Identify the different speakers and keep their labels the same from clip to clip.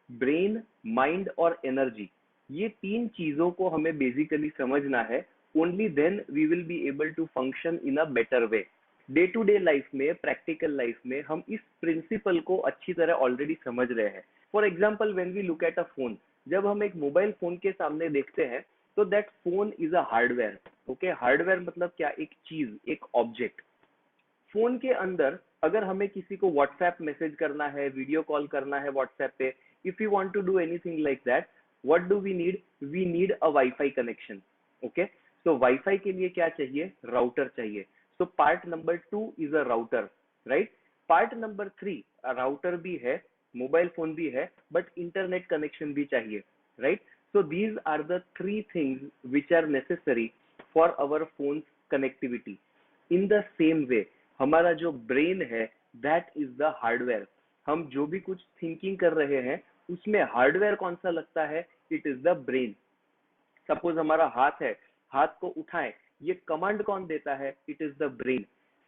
Speaker 1: Brain, mind और energy, ये तीन चीजों को हमें बेसिकली समझना है। Only then we will be able to function in a better way. Day to day life में, प्रैक्टिकल लाइफ में हम इस प्रिंसिपल को अच्छी तरह ऑलरेडी समझ रहे हैं। For example, when we look at a phone, जब हम एक मोबाइल फोन के सामने देखते हैं तो that phone is a hardware. Okay, hardware मतलब क्या? एक चीज, एक ऑब्जेक्ट। फोन के अंदर अगर हमें किसी को व्हाट्सएप मैसेज करना है, वीडियो कॉल करना है व्हाट्सएप पे, if you want to do anything like that, what do we need? We need a wifi connection. Okay, so wifi के लिए क्या चाहिए? राउटर चाहिए। So part number 2 is a router, right? Part number 3, router भी है, mobile phone भी है, but internet connection भी चाहिए, right? So these are the 3 things which are necessary for our phone connectivity. In the same way, हमारा जो brain है that is the hardware. हम जो भी कुछ थिंकिंग कर रहे हैं उसमें हार्डवेयर कौन सा लगता है? It is the brain. Suppose हमारा हाथ है, हाथ को उठाएं, ये कमांड कौन देता है? It is the brain.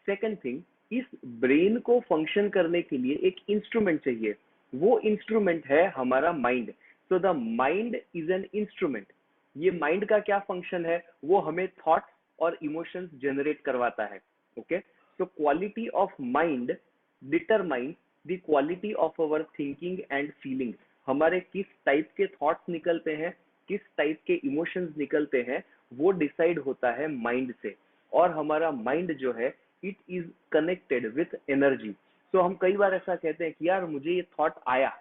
Speaker 1: Second thing, इस ब्रेन को फंक्शन करने के लिए एक इंस्ट्रूमेंट चाहिए, वो इंस्ट्रूमेंट है हमारा mind. So the mind is an instrument. ये माइंड का क्या फंक्शन है? वो हमें थॉट्स और इमोशंस जनरेट करवाता है। Okay, so quality of mind determine the quality of our thinking and feeling. हमारे किस टाइप के थॉट्स निकलते हैं, किस टाइप के इमोशंस निकलते हैं, वो डिसाइड होता है माइंड से। और हमारा माइंड जो है, it is connected with energy. So हम कई बार ऐसा कहते हैं कि यार मुझे ये थॉट आया।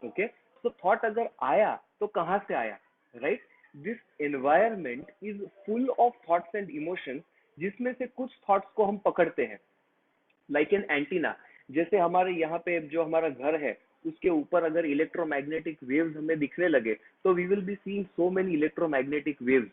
Speaker 1: ओके, तो थॉट अगर आया तो कहाँ से आया, right? This environment is full of thoughts and emotions, जिसमें से कुछ थॉट्स को हम पकड़ते हैं लाइक एन एंटीना। जैसे हमारे यहाँ पे जो हमारा घर है उसके ऊपर अगर इलेक्ट्रोमैग्नेटिक वेव्स हमें दिखने लगे तो we will be seeing so many electromagnetic waves.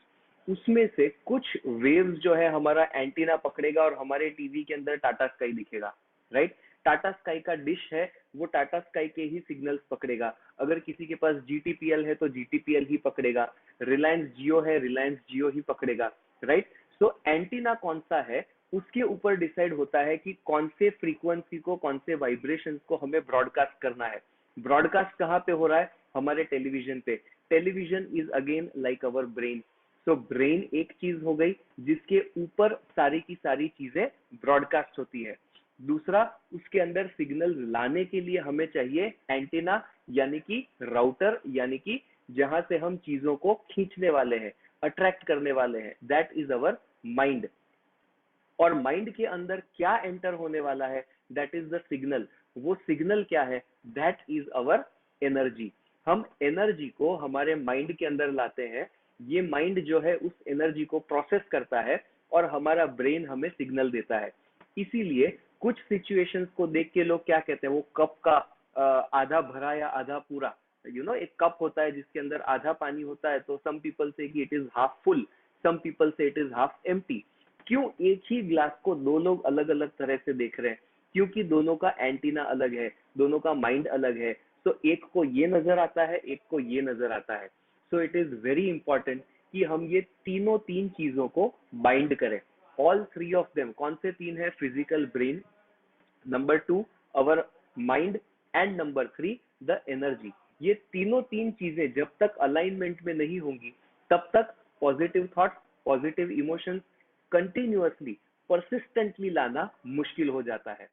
Speaker 1: उसमें से कुछ वेव्स जो है हमारा एंटीना पकड़ेगा और हमारे टीवी के अंदर टाटा स्काई दिखेगा, राइट? टाटा स्काई का डिश है, वो टाटा स्काई के ही सिग्नल्स पकड़ेगा। अगर किसी के पास जीटीपीएल है तो जीटीपीएल ही पकड़ेगा, रिलायंस जियो है, रिलायंस जियो ही पकड़ेगा, राइट? सो एंटीना कौन सा है उसके ऊपर डिसाइड होता है कि कौन से फ्रीक्वेंसी को, कौन से वाइब्रेशंस को हमें ब्रॉडकास्ट करना है। ब्रॉडकास्ट कहाँ पे हो रहा है? हमारे टेलीविजन पे। Television is again like our brain. So brain एक चीज हो गई जिसके ऊपर सारी की सारी चीजें ब्रॉडकास्ट होती है। दूसरा, उसके अंदर सिग्नल लाने के लिए हमें चाहिए एंटीना, यानी कि राउटर, यानी कि जहां से हम चीजों को खींचने वाले हैं, अट्रैक्ट करने वाले हैं, दैट इज अवर माइंड। और माइंड के अंदर क्या एंटर होने वाला है? That is the signal. वो सिग्नल क्या है? That is our energy. हम एनर्जी को हमारे माइंड के अंदर लाते हैं, ये माइंड जो है उस एनर्जी को प्रोसेस करता है और हमारा ब्रेन हमें सिग्नल देता है। इसीलिए कुछ सिचुएशंस को देख के लोग क्या कहते हैं, वो कप का आधा भरा या आधा पूरा, एक कप होता है जिसके अंदर आधा पानी होता है, तो सम पीपल से कि it is half full, some people से इट इज हाफ एम्प्टी। क्यों एक ही ग्लास को दो लोग अलग अलग तरह से देख रहे हैं? क्योंकि दोनों का एंटीना अलग है, दोनों का माइंड अलग है। तो एक को ये नजर आता है, एक को ये नजर आता है। So it is very important कि हम ये तीन चीजों को बाइंड करें। ऑल थ्री ऑफ देम, कौन से तीन है? Physical brain, number 2 our mind, and number 3 the energy. ये तीन चीजें जब तक अलाइनमेंट में नहीं होंगी तब तक positive thoughts, positive emotions continuously, persistently लाना मुश्किल हो जाता है।